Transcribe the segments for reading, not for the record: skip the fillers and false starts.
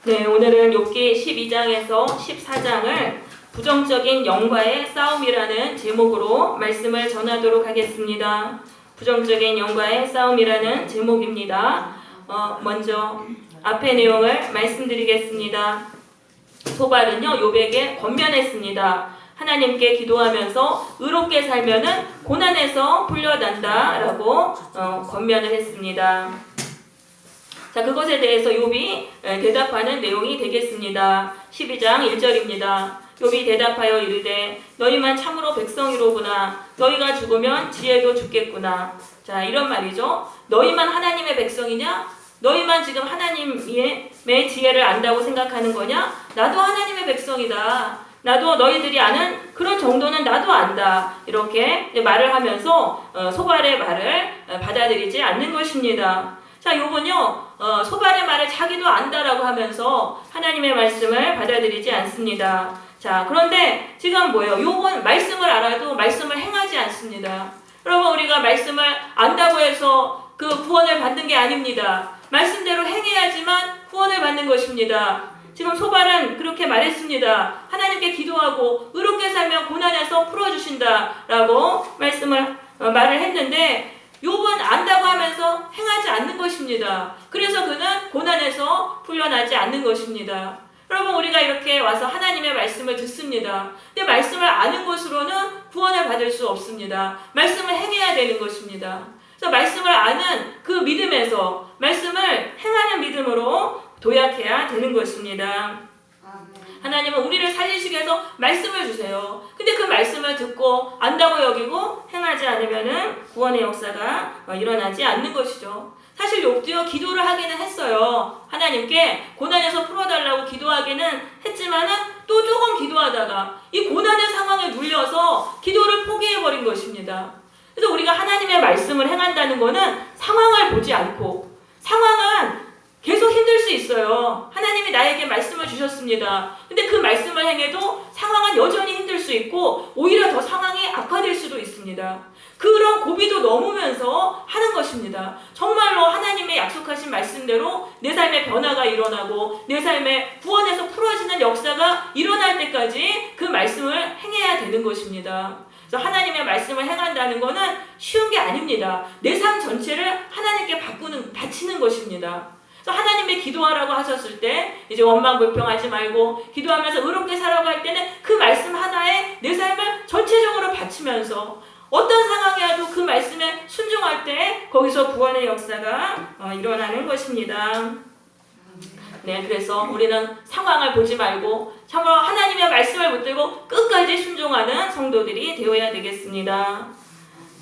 네, 오늘은 욥기 12장에서 14장을 부정적인 영과의 싸움이라는 제목으로 말씀을 전하도록 하겠습니다. 부정적인 영과의 싸움이라는 제목입니다. 먼저 앞의 내용을 말씀드리겠습니다. 소발은요, 욥에게 권면했습니다. 하나님께 기도하면서 의롭게 살면은 고난에서 풀려난다 라고 권면을 했습니다. 자, 그것에 대해서 욥이 대답하는 내용이 되겠습니다. 12장 1절입니다. 욥이 대답하여 이르되 너희만 참으로 백성이로구나. 너희가 죽으면 지혜도 죽겠구나. 자, 이런 말이죠. 너희만 하나님의 백성이냐? 너희만 지금 하나님의 지혜를 안다고 생각하는 거냐? 나도 하나님의 백성이다. 나도 너희들이 아는 그런 정도는 나도 안다. 이렇게 말을 하면서 소발의 말을 받아들이지 않는 것입니다. 자, 욥은요, 소발의 말을 자기도 안다라고 하면서 하나님의 말씀을 받아들이지 않습니다. 자, 그런데 지금 뭐예요? 욥은 말씀을 알아도 말씀을 행하지 않습니다. 여러분, 우리가 말씀을 안다고 해서 그 구원을 받는 게 아닙니다. 말씀대로 행해야지만 구원을 받는 것입니다. 지금 소발은 그렇게 말했습니다. 하나님께 기도하고 의롭게 살면 고난에서 풀어주신다라고 말을 했는데 욥은 안다고 하면서 행하지 않는 것입니다. 그래서 그는 고난에서 풀려나지 않는 것입니다. 여러분, 우리가 이렇게 와서 하나님의 말씀을 듣습니다. 근데 말씀을 아는 것으로는 구원을 받을 수 없습니다. 말씀을 행해야 되는 것입니다. 그래서 말씀을 아는 그 믿음에서 말씀을 행하는 믿음으로 도약해야 되는 것입니다. 하나님은 우리를 살리시기 위해서 말씀을 주세요. 근데 그 말씀을 듣고 안다고 여기고 행하지 않으면은 구원의 역사가 일어나지 않는 것이죠. 사실 욥도요, 기도를 하기는 했어요. 하나님께 고난에서 풀어달라고 기도하기는 했지만은 또 조금 기도하다가 이 고난의 상황에 눌려서 기도를 포기해버린 것입니다. 그래서 우리가 하나님의 말씀을 행한다는 것은 상황을 보지 않고, 상황은 계속 힘들 수 있어요. 하나님이 나에게 말씀을 주셨습니다. 근데 그 말씀을 행해도 상황은 여전히 힘들 수 있고 오히려 더 상황이 악화될 수도 있습니다. 그런 고비도 넘으면서 하는 것입니다. 정말로 하나님의 약속하신 말씀대로 내 삶의 변화가 일어나고 내 삶의 구원에서 풀어지는 역사가 일어날 때까지 그 말씀을 행해야 되는 것입니다. 그래서 하나님의 말씀을 행한다는 것은 쉬운 게 아닙니다. 내 삶 전체를 하나님께 바치는 것입니다. 하나님의 기도하라고 하셨을 때 이제 원망불평하지 말고 기도하면서 의롭게 살아고 할 때는 그 말씀 하나에 내 삶을 전체적으로 바치면서 어떤 상황이라도 그 말씀에 순종할 때 거기서 구원의 역사가 일어나는 것입니다. 네, 그래서 우리는 상황을 보지 말고 참으로 하나님의 말씀을 붙들고 끝까지 순종하는 성도들이 되어야 되겠습니다.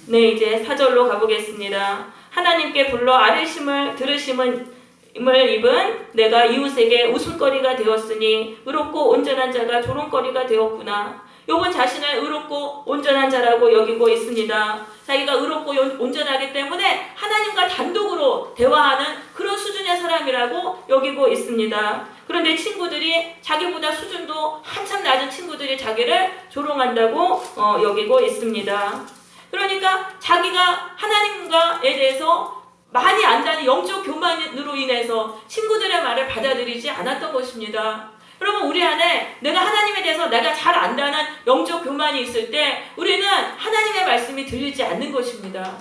네, 이제 4절로 가보겠습니다. 하나님께 불러 아뢰심을 들으심을 입은 내가 이웃에게 웃음거리가 되었으니 의롭고 온전한 자가 조롱거리가 되었구나. 욥은 자신을 의롭고 온전한 자라고 여기고 있습니다. 자기가 의롭고 온전하기 때문에 하나님과 단독으로 대화하는 그런 수준의 사람이라고 여기고 있습니다. 그런데 친구들이 자기보다 수준도 한참 낮은 친구들이 자기를 조롱한다고 여기고 있습니다. 그러니까 자기가 하나님과에 대해서 많이 안다는 영적 교만으로 인해서 친구들의 말을 받아들이지 않았던 것입니다. 여러분, 우리 안에 내가 하나님에 대해서 내가 잘 안다는 영적 교만이 있을 때 우리는 하나님의 말씀이 들리지 않는 것입니다.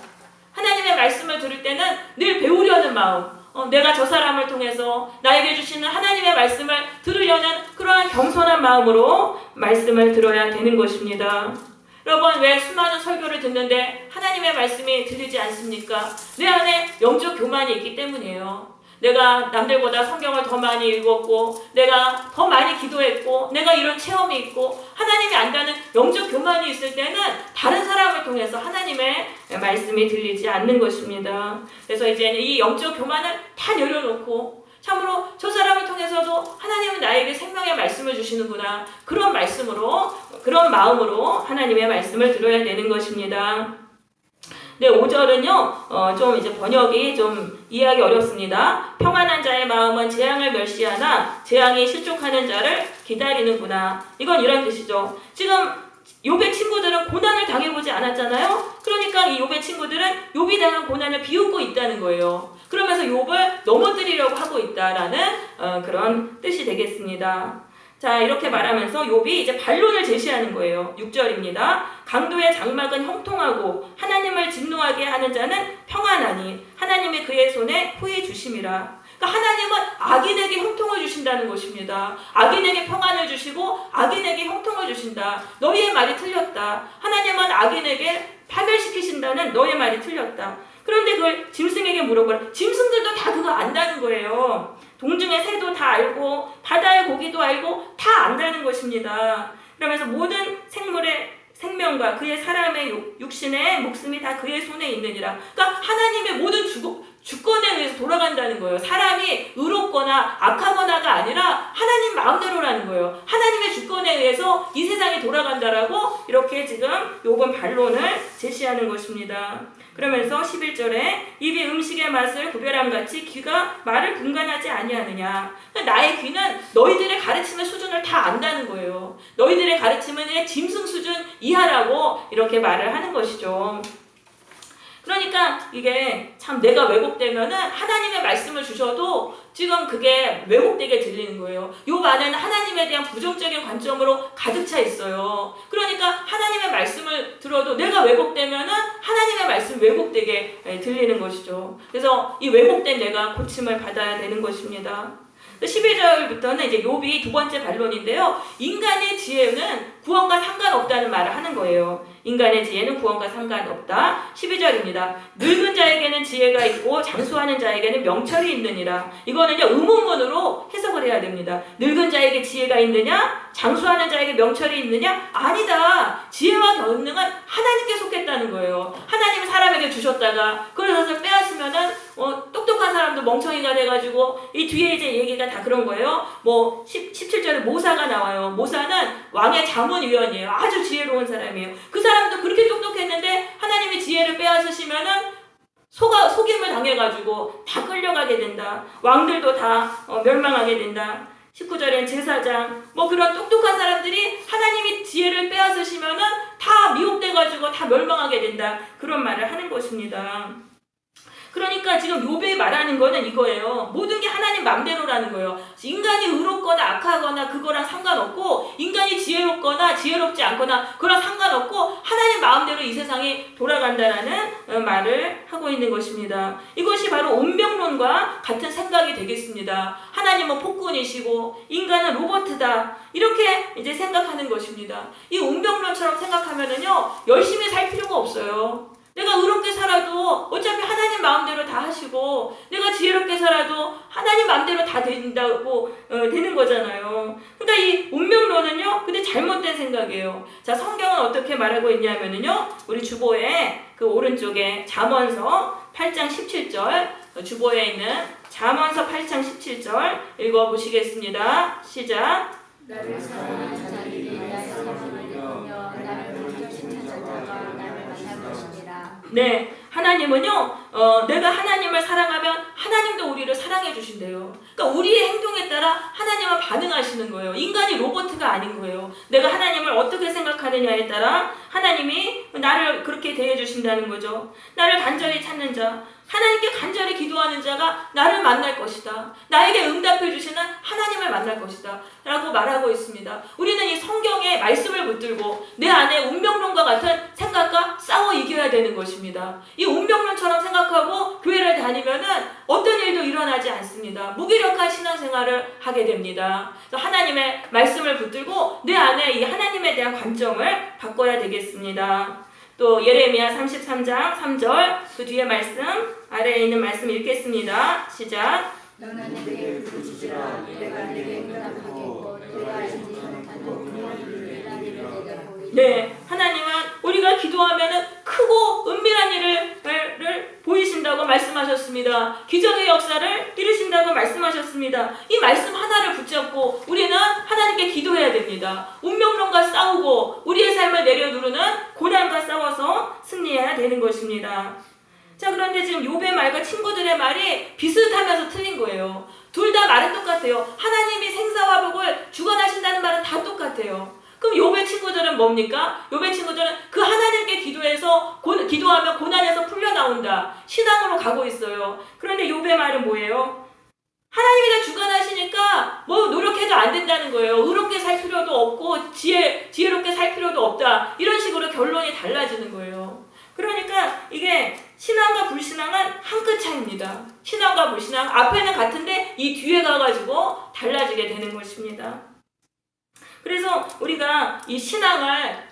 하나님의 말씀을 들을 때는 늘 배우려는 마음, 내가 저 사람을 통해서 나에게 주시는 하나님의 말씀을 들으려는 그러한 겸손한 마음으로 말씀을 들어야 되는 것입니다. 여러분, 왜 수많은 설교를 듣는데 하나님의 말씀이 들리지 않습니까? 내 안에 영적 교만이 있기 때문이에요. 내가 남들보다 성경을 더 많이 읽었고 내가 더 많이 기도했고 내가 이런 체험이 있고 하나님이 안다는 영적 교만이 있을 때는 다른 사람을 통해서 하나님의 말씀이 들리지 않는 것입니다. 그래서 이제는 이 영적 교만을 다 내려놓고 참으로 저 사람을 통해서도 하나님은 나에게 생명의 말씀을 주시는구나. 그런 마음으로 하나님의 말씀을 들어야 되는 것입니다. 네, 5절은요, 좀 이제 번역이 좀 이해하기 어렵습니다. 평안한 자의 마음은 재앙을 멸시하나 재앙이 실족하는 자를 기다리는구나. 이건 이런 뜻이죠. 지금 욥의 친구들은 고난을 당해보지 않았잖아요. 그러니까 이 욥의 친구들은 욥이 당한 고난을 비웃고 있다는 거예요. 그러면서 욥을 넘어뜨리려고 하고 있다라는 그런 뜻이 되겠습니다. 자, 이렇게 말하면서 욥이 이제 반론을 제시하는 거예요. 6절입니다. 강도의 장막은 형통하고 하나님을 진노하게 하는 자는 평안하니 하나님이 그의 손에 후히 주심이라. 그러니까 하나님은 악인에게 형통을 주신다는 것입니다. 악인에게 평안을 주시고 악인에게 형통을 주신다. 너희의 말이 틀렸다. 하나님은 악인에게 파멸시키신다는 너의 말이 틀렸다. 그런데 그걸 짐승에게 물어보라. 짐승들도 다 그거 안다는 거예요. 동중의 새도 다 알고 바다의 고기도 알고 다 안다는 것입니다. 그러면서 모든 생물의 생명과 그의 사람의 육신의 목숨이 다 그의 손에 있느니라. 그러니까 하나님의 모든 주권에 의해서 돌아간다는 거예요. 사람이 의롭거나 악하거나가 아니라 하나님 마음대로라는 거예요. 하나님의 주권에 의해서 이 세상이 돌아간다라고 이렇게 지금 욥은 반론을 제시하는 것입니다. 그러면서 11절에 입이 음식의 맛을 구별함같이 귀가 말을 분간하지 아니하느냐. 나의 귀는 너희들의 가르침의 수준을 다 안다는 거예요. 너희들의 가르침은 짐승 수준 이하라고 이렇게 말을 하는 것이죠. 그러니까 이게 참 내가 왜곡되면은 하나님의 말씀을 주셔도 지금 그게 왜곡되게 들리는 거예요. 요 안에는 하나님에 대한 부정적인 관점으로 가득 차 있어요. 그러니까 하나님의 말씀을 들어도 내가 왜곡되면은 하나님의 말씀 왜곡되게 들리는 것이죠. 그래서 이 왜곡된 내가 고침을 받아야 되는 것입니다. 12절부터는 이제 욥이 두 번째 반론인데요. 인간의 지혜는 구원과 상관없다는 말을 하는 거예요. 인간의 지혜는 구원과 상관없다. 12절입니다. 늙은 자에게는 지혜가 있고 장수하는 자에게는 명철이 있느니라. 이거는요 의문문으로 해석을 해야 됩니다. 늙은 자에게 지혜가 있느냐? 장수하는 자에게 명철이 있느냐? 아니다. 지혜와 권능은 하나님께 속했다는 거예요. 하나님은 사람에게 주셨다가 그래서 빼앗으면은 똑똑한 사람도 멍청이가 돼가지고 이 뒤에 이제 얘기가 다 그런 거예요. 17절에 모사가 나와요. 모사는 왕의 자문위원이에요. 아주 지혜로운 사람이에요. 그 사람도 그렇게 똑똑했는데 하나님이 지혜를 빼앗으시면은 속임을 당해가지고 다 끌려가게 된다. 왕들도 다 멸망하게 된다. 19절엔 제사장 그런 똑똑한 사람들이 하나님이 지혜를 빼앗으시면은 다 미혹돼가지고 다 멸망하게 된다. 그런 말을 하는 것입니다. 그러니까 지금 욥이 말하는 거는 이거예요. 모든 게 하나님 맘대로라는 거예요. 인간이 의롭거나 악하거나 그거랑 상관없고 인간이 지혜롭거나 지혜롭지 않거나 그거랑 상관없고 하나님 마음대로 이 세상이 돌아간다라는 말을 하고 있는 것입니다. 이것이 바로 운명론과 같은 생각이 되겠습니다. 하나님은 폭군이시고 인간은 로봇이다. 이렇게 이제 생각하는 것입니다. 이 운명론처럼 생각하면은요 열심히 살 필요가 없어요. 내가 의롭게 살아도 어차피 하나님 마음대로 다 하시고 내가 지혜롭게 살아도 하나님 마음대로 다 된다고 되는 거잖아요. 그러니까 이 운명론은요 근데 잘못된 생각이에요. 자, 성경은 어떻게 말하고 있냐면은요 우리 주보에 그 오른쪽에 잠언서 8장 17절 주보에 있는 잠언서 8장 17절 읽어보시겠습니다. 시작. 나를 사랑하는 자들이 나의 사랑을 보며 나를 먼저 칭찬한 자가 나를 만날 것이니라. 네, 하나님은요 내가 하나님을 사랑하면 하나님도 우리를 사랑해 주신대요. 그러니까 우리의 행동에 따라 하나님은 반응하시는 거예요. 인간이 로봇가 아닌 거예요. 내가 하나님을 어떻게 생각하느냐에 따라 하나님이 나를 그렇게 대해 주신다는 거죠. 나를 간절히 찾는 자, 하나님께 간절히 기도하는 자가 나를 만날 것이다. 나에게 응답해 주시는 하나님을 만날 것이다. 라고 말하고 있습니다. 우리는 이 성경의 말씀을 붙들고 내 안에 운명론과 같은 생각과 싸워 이겨야 되는 것입니다. 이 운명론처럼 생각하고 교회를 다니면은 어떤 일도 일어나지 않습니다. 무기력한 신앙생활을 하게 됩니다. 그래서 하나님의 말씀을 붙들고 내 안에 이 하나님에 대한 관점을 바꿔야 되겠습니다. 또 예레미야 33장 3절 그 뒤에 말씀 아래에 있는 말씀 읽겠습니다. 시작. 너는 내게 부르짖으라. 내가 내게 응답하겠고 내가 알지 못하는 운명을 일어날 일을 내게 보이리라. 네, 하나님은 우리가 기도하면은 크고 은밀한 일을 보이신다고 말씀하셨습니다. 기적의 역사를 이루신다고 말씀하셨습니다. 이 말씀 하나를 붙잡고 우리는 하나님께 기도해야 됩니다. 운명론과 싸우고 우리의 삶을 내려누르는 고난과 싸워서 승리해야 되는 것입니다. 자, 그런데 지금 욥의 말과 친구들의 말이 비슷하면서 틀린 거예요. 둘 다 말은 똑같아요. 하나님이 생사화복을 주관하신다는 말은 다 똑같아요. 그럼 욥의 친구들은 뭡니까? 욥의 친구들은 그 하나님께 기도해서 기도하면 고난에서 풀려나온다. 신앙으로 가고 있어요. 그런데 욥의 말은 뭐예요? 하나님이 다 주관하시니까 뭐 노력해도 안 된다는 거예요. 의롭게 살 필요도 없고 지혜롭게 살 필요도 없다. 이런 식으로 결론이 달라지는 거예요. 그러니까 이게 신앙과 불신앙은 한 끗 차이입니다. 신앙과 불신앙 앞에는 같은데 이 뒤에 가가지고 달라지게 되는 것입니다. 그래서 우리가 이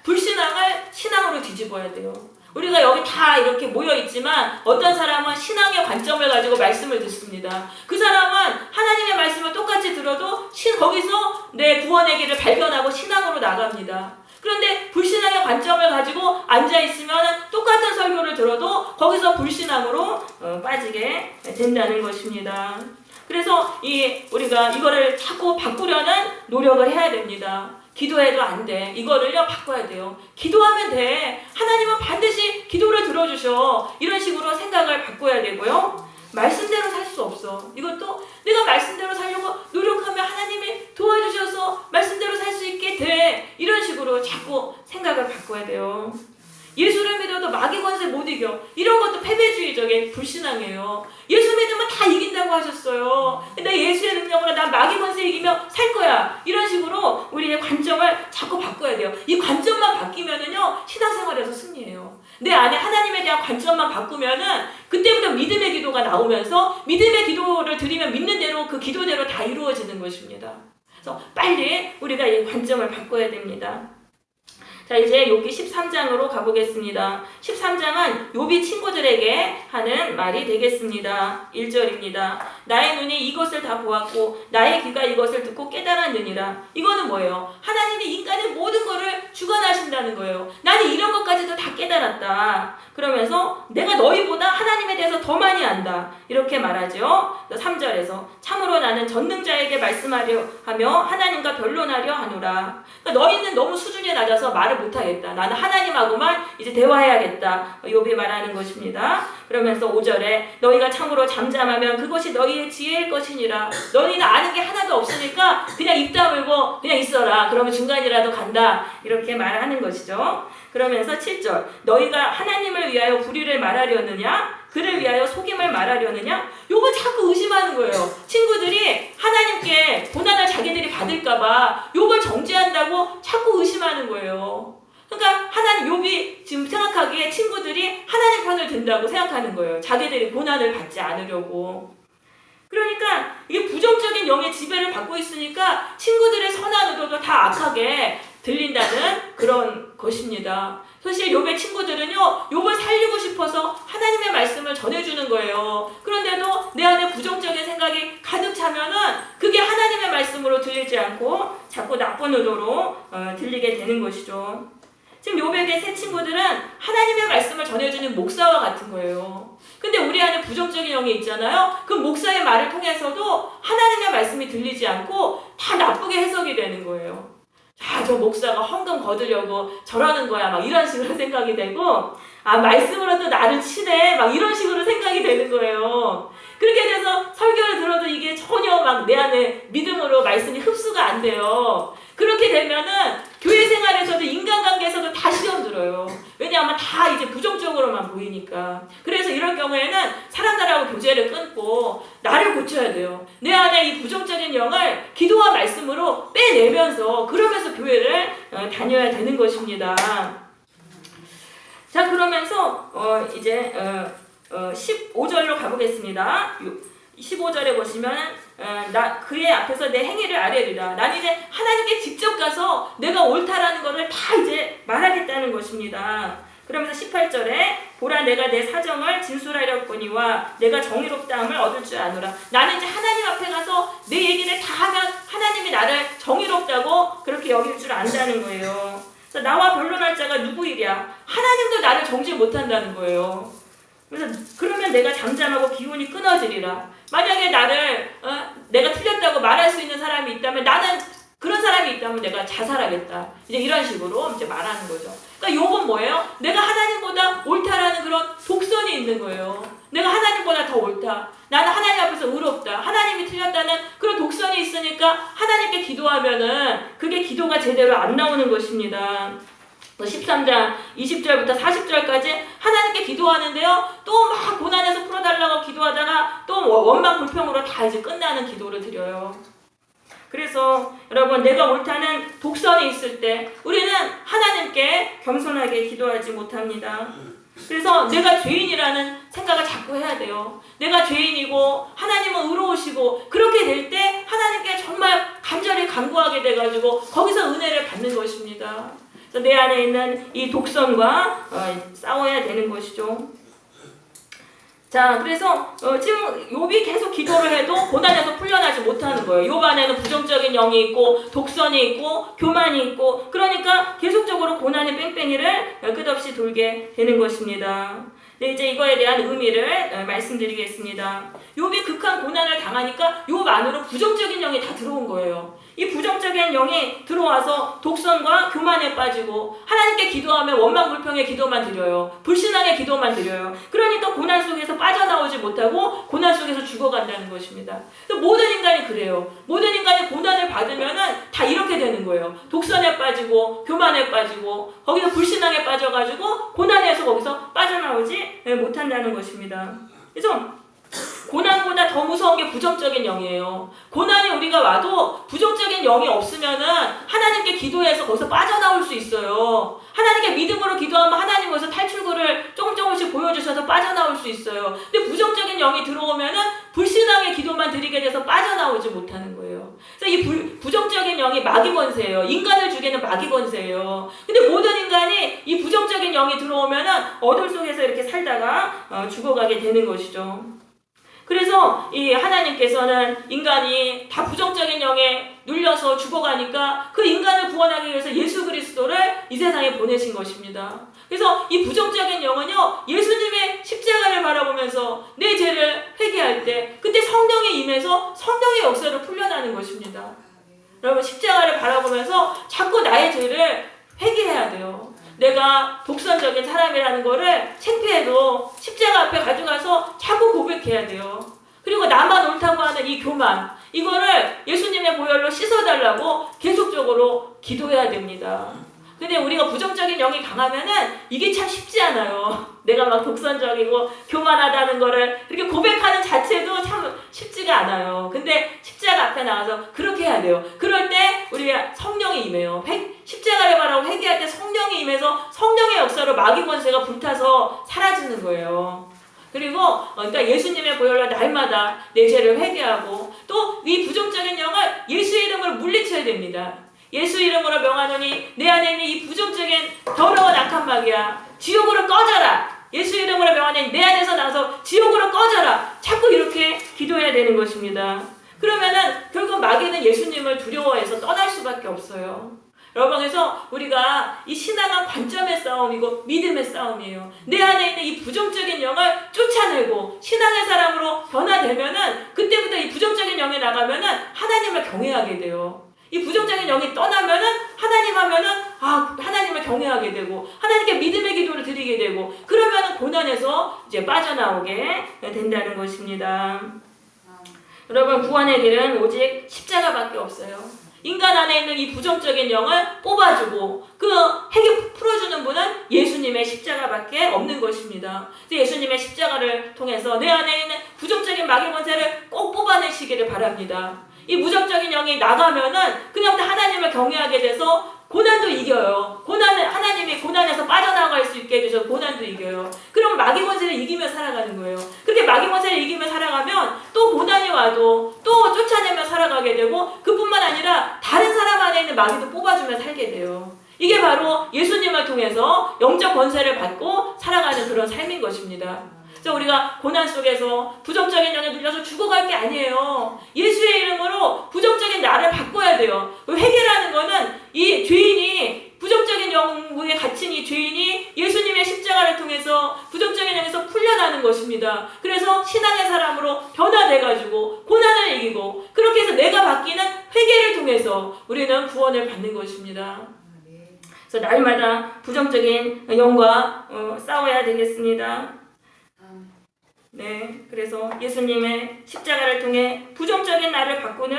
불신앙을 신앙으로 뒤집어야 돼요. 우리가 여기 다 이렇게 모여 있지만 어떤 사람은 신앙의 관점을 가지고 말씀을 듣습니다. 그 사람은 하나님의 말씀을 똑같이 들어도 거기서 내 구원의 길을 발견하고 신앙으로 나갑니다. 그런데 불신앙의 관점을 가지고 앉아있으면 똑같은 설교를 들어도 거기서 불신앙으로 빠지게 된다는 것입니다. 그래서 우리가 이거를 자꾸 바꾸려는 노력을 해야 됩니다. 기도해도 안 돼. 이거를요 바꿔야 돼요. 기도하면 돼. 하나님은 반드시 기도를 들어주셔. 이런 식으로 생각을 바꿔야 되고요. 말씀대로 살 수 없어. 이것도 내가 말씀대로 살려고 노력하면 하나님이 도와주셔서 말씀대로 살 수 있게 돼. 이런 식으로 자꾸 생각을 바꿔야 돼요. 예수를 믿어도 마귀 권세 못 이겨. 이런 것도 패배주의적인 불신앙이에요. 예수 믿으면 다 이긴다고 하셨어요. 내 예수의 능력으로 난 마귀 권세 이기며 살 거야. 이런 식으로 우리의 관점을 자꾸 바꿔야 돼요. 이 관점만 바뀌면은요 신앙생활에서 승리해요. 내 안에 하나님에 대한 관점만 바꾸면은 그때부터 믿음의 기도가 나오면서 믿음의 기도를 드리면 믿는 대로 그 기도대로 다 이루어지는 것입니다. 그래서 빨리 우리가 이 관점을 바꿔야 됩니다. 자, 이제 욥기 13장으로 가보겠습니다. 13장은 욥이 친구들에게 하는 말이 되겠습니다. 1절입니다. 나의 눈이 이것을 다 보았고 나의 귀가 이것을 듣고 깨달았느니라. 이거는 뭐예요? 하나님이 인간의 모든 것을 주관하신다는 거예요. 나는 이런 것까지도 다 깨달았다. 그러면서 내가 너희보다 하나님에 대해서 더 많이 안다. 이렇게 말하죠. 3절에서 참으로 나는 전능자에게 말씀하려 하며 하나님과 변론하려 하노라. 그러니까 너희는 너무 수준이 낮아서 말을 못하겠다. 나는 하나님하고만 이제 대화해야겠다. 욥이 말하는 것입니다. 그러면서 5절에 너희가 참으로 잠잠하면 그것이 너희의 지혜일 것이니라. 너희는 아는 게 하나도 없으니까 그냥 입 다물고 그냥 있어라. 그러면 중간이라도 간다. 이렇게 말하는 것이죠. 그러면서 7절 너희가 하나님을 위하여 불의를 말하려느냐? 그를 위하여 속임을 말하려느냐? 요거 자꾸 의심하는 거예요. 친구들이 하나님께 고난을 자기들이 받을까봐 요걸 정죄한다고 자꾸 의심하는 거예요. 그러니까 욥이 지금 생각하기에 친구들이 하나님 편을 든다고 생각하는 거예요. 자기들이 고난을 받지 않으려고. 그러니까 이게 부정적인 영의 지배를 받고 있으니까 친구들의 선한 의도도 다 악하게 들린다는 그런 것입니다. 사실 욥의 친구들은요, 욥을 살리고 싶어서 하나님의 말씀을 전해주는 거예요. 그런데도 내 안에 부정적인 생각이 가득 차면은 그게 하나님의 말씀으로 들리지 않고 자꾸 나쁜 의도로 들리게 되는 것이죠. 지금 욥에게 새 친구들은 하나님의 말씀을 전해주는 목사와 같은 거예요. 근데 우리 안에 부정적인 영이 있잖아요. 그 목사의 말을 통해서도 하나님의 말씀이 들리지 않고 다 나쁘게 해석이 되는 거예요. 아, 저 목사가 헌금 거두려고 저러는 거야. 막 이런 식으로 생각이 되고, 아, 말씀으로도 나를 치네. 막 이런 식으로 생각이 되는 거예요. 그렇게 돼서 설교를 들어도 이게 전혀 막 내 안에 믿음으로 말씀이 흡수가 안 돼요. 그렇게 되면은 교회 생활에서도 인간관계에서도 다 시험 들어요. 왜냐하면 다 이제 부정적으로만 보이니까. 그래서 이런 경우에는 사람들하고 교제를 끊고 나를 고쳐야 돼요. 내 안에 이 부정적인 영을 기도와 말씀으로 빼내면서 그러면서 교회를 다녀야 되는 것입니다. 자, 그러면서 이제 15절로 가보겠습니다. 15절에 보시면 나 그의 앞에서 내 행위를 아뢰리라. 난 이제 하나님께 직접 가서 내가 옳다라는 것을 다 이제 말하겠다는 것입니다. 그러면서 18절에 보라 내가 내 사정을 진술하려거니와 내가 정의롭다함을 얻을 줄 아노라. 나는 이제 하나님 앞에 가서 내 얘기를 다 하면 하나님이 나를 정의롭다고 그렇게 여길 줄 안다는 거예요. 그래서 나와 변론할 자가 누구이랴? 하나님도 나를 정죄 못한다는 거예요. 그래서 그러면 내가 잠잠하고 기운이 끊어지리라. 만약에 나를 내가 틀렸다고 말할 수 있는 사람이 있다면 나는 그런 사람이 있다면 내가 자살하겠다. 이제 이런 식으로 이제 말하는 거죠. 그러니까 요건 뭐예요? 내가 하나님보다 옳다라는 그런 독선이 있는 거예요. 내가 하나님보다 더 옳다. 나는 하나님 앞에서 의롭다. 하나님이 틀렸다는 그런 독선이 있으니까 하나님께 기도하면은 그게 기도가 제대로 안 나오는 것입니다. 13장 20절부터 40절까지 하나님께 기도하는데요. 또 막 고난에서 풀어달라고 기도하다가 또 원망 불평으로 다 이제 끝나는 기도를 드려요. 그래서 여러분, 내가 옳다는 독선이 있을 때 우리는 하나님께 겸손하게 기도하지 못합니다. 그래서 내가 죄인이라는 생각을 자꾸 해야 돼요. 내가 죄인이고 하나님은 의로우시고 그렇게 될 때 하나님께 정말 간절히 간구하게 돼가지고 거기서 은혜를 받는 것입니다. 그래서 내 안에 있는 이 독선과 싸워야 되는 것이죠. 자, 그래서 지금 욥이 계속 기도를 해도 고난에서 풀려나지 못하는 거예요. 욥 안에는 부정적인 영이 있고 독선이 있고 교만이 있고, 그러니까 계속적으로 고난의 뺑뺑이를 끝없이 돌게 되는 것입니다. 네, 이제 이거에 대한 의미를 말씀드리겠습니다. 욥이 극한 고난을 당하니까 욥 안으로 부정적인 영이 다 들어온 거예요. 이 부정적인 영이 들어와서 독선과 교만에 빠지고 하나님께 기도하면 원망불평의 기도만 드려요. 불신앙의 기도만 드려요. 그러니까 고난 속에서 빠져나오지 못하고 고난 속에서 죽어간다는 것입니다. 모든 인간이 그래요. 모든 인간이 고난을 받으면은 다 이렇게 되는 거예요. 독선에 빠지고 교만에 빠지고 거기서 불신앙에 빠져가지고 고난에서 거기서 빠져나오지 못한다는 것입니다. 그래서 고난보다 더 무서운 게 부정적인 영이에요. 고난이 우리가 와도 부정적인 영이 없으면은 하나님께 기도해서 거기서 빠져나올 수 있어요. 하나님께 믿음으로 기도하면 하나님 거기서 탈출구를 조금씩 보여주셔서 빠져나올 수 있어요. 근데 부정적인 영이 들어오면은 불신앙의 기도만 드리게 돼서 빠져나오지 못하는 거예요. 그래서 이 부정적인 영이 마귀 권세예요. 인간을 죽이는 마귀 권세예요. 근데 모든 인간이 이 부정적인 영이 들어오면은 어둠 속에서 이렇게 살다가 죽어가게 되는 것이죠. 그래서 이 하나님께서는 인간이 다 부정적인 영에 눌려서 죽어가니까 그 인간을 구원하기 위해서 예수 그리스도를 이 세상에 보내신 것입니다. 그래서 이 부정적인 영은요, 예수님의 십자가를 바라보면서 내 죄를 회개할 때 그때 성령이 임해서 성령의 역사로 풀려나는 것입니다. 여러분, 십자가를 바라보면서 자꾸 나의 죄를 회개해야 돼요. 내가 독선적인 사람이라는 거를 창피해도 십자가 앞에 가져가서 자꾸 고백해야 돼요. 그리고 나만 옳다고 하는 이 교만, 이거를 예수님의 보혈로 씻어달라고 계속적으로 기도해야 됩니다. 근데 우리가 부정적인 영이 강하면은 이게 참 쉽지 않아요. 내가 막 독선적이고 교만하다는 거를 이렇게 고백하는 자체도 참 쉽지가 않아요. 근데 십자가 앞에 나가서 그렇게 해야 돼요. 그럴 때 우리가 성령이 임해요. 십자가를 바라고 회개할 때 성령이 임해서 성령의 역사로 마귀 권세가 불타서 사라지는 거예요. 그리고 그러니까 예수님의 보혈로 날마다 내 죄를 회개하고 또 이 부정적인 영을 예수의 이름으로 물리쳐야 됩니다. 예수 이름으로 명하노니 내 안에 있는 이 부정적인 더러운 악한 마귀야, 지옥으로 꺼져라. 예수 이름으로 명하노니 내 안에서 나서 지옥으로 꺼져라. 자꾸 이렇게 기도해야 되는 것입니다. 그러면은 결국 마귀는 예수님을 두려워해서 떠날 수밖에 없어요. 여러분, 그래서 우리가 이 신앙은 관점의 싸움이고 믿음의 싸움이에요. 내 안에 있는 이 부정적인 영을 쫓아내고 신앙의 사람으로 변화되면은 그때부터 이 부정적인 영이 나가면은 하나님을 경외하게 돼요. 이 부정적인 영이 떠나면은 하나님 하면은 하나님을 경외하게 되고 하나님께 믿음의 기도를 드리게 되고, 그러면은 고난에서 이제 빠져나오게 된다는 것입니다. 여러분, 구원의 길은 오직 십자가밖에 없어요. 인간 안에 있는 이 부정적인 영을 뽑아주고 그 핵이 풀어주는 분은 예수님의 십자가밖에 없는 것입니다. 예수님의 십자가를 통해서 내 안에 있는 부정적인 마귀 권세를 꼭 뽑아내시기를 바랍니다. 이 무적적인 영이 나가면은 그냥부터 하나님을 경외하게 돼서 고난도 이겨요. 하나님이 고난에서 빠져나갈 수 있게 해주셔서 고난도 이겨요. 그럼 마귀 권세를 이기며 살아가는 거예요. 그렇게 마귀 권세를 이기며 살아가면 또 고난이 와도 또 쫓아내며 살아가게 되고, 그뿐만 아니라 다른 사람 안에 있는 마귀도 뽑아주며 살게 돼요. 이게 바로 예수님을 통해서 영적 권세를 받고 살아가는 그런 삶인 것입니다. 그래서 우리가 고난 속에서 부정적인 영에 눌려서 죽어갈 게 아니에요. 예수의 이름으로 부정적인 나를 바꿔야 돼요. 회개라는 거는 이 죄인이, 부정적인 영에 갇힌 이 죄인이 예수님의 십자가를 통해서 부정적인 영에서 풀려나는 것입니다. 그래서 신앙의 사람으로 변화돼가지고 고난을 이기고, 그렇게 해서 내가 바뀌는 회개를 통해서 통해서 우리는 구원을 받는 것입니다. 그래서 날마다 부정적인 영과 싸워야 되겠습니다. 네, 그래서 예수님의 십자가를 통해 부정적인 나를 바꾸는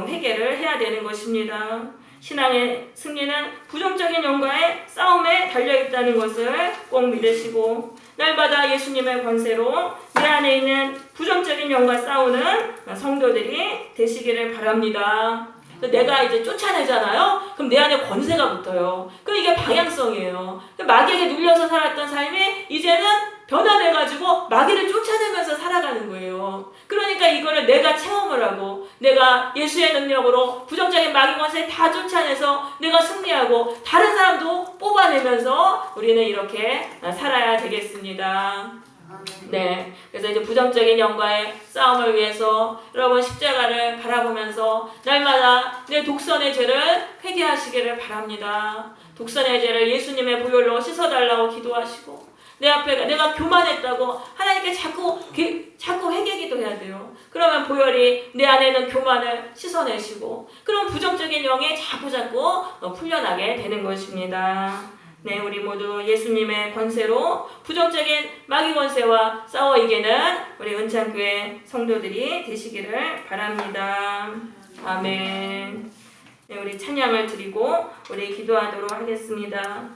회개를 해야 되는 것입니다. 신앙의 승리는 부정적인 영과의 싸움에 달려있다는 것을 꼭 믿으시고 날마다 예수님의 권세로 내 안에 있는 부정적인 영과 싸우는 성도들이 되시기를 바랍니다. 내가 이제 쫓아내잖아요. 그럼 내 안에 권세가 붙어요. 그럼 이게 방향성이에요. 마귀에게 눌려서 살았던 삶이 이제는 변화돼가지고 마귀를 쫓아내면서 살아가는 거예요. 그러니까 이거를 내가 체험을 하고 내가 예수의 능력으로 부정적인 마귀 권세 다 쫓아내서 내가 승리하고 다른 사람도 뽑아내면서 우리는 이렇게 살아야 되겠습니다. 네, 그래서 이제 부정적인 영과의 싸움을 위해서 여러분 십자가를 바라보면서 날마다 내 독선의 죄를 회개하시기를 바랍니다. 독선의 죄를 예수님의 보혈로 씻어달라고 기도하시고 내 앞에 내가 교만했다고 하나님께 자꾸 회개기도 해야 돼요. 그러면 보혈이 내 안에 있는 교만을 씻어내시고 그럼 부정적인 영이 자꾸 풀려나게 되는 것입니다. 네, 우리 모두 예수님의 권세로 부정적인 마귀 권세와 싸워 이기는 우리 은창교회 성도들이 되시기를 바랍니다. 아멘. 네, 우리 찬양을 드리고 우리 기도하도록 하겠습니다.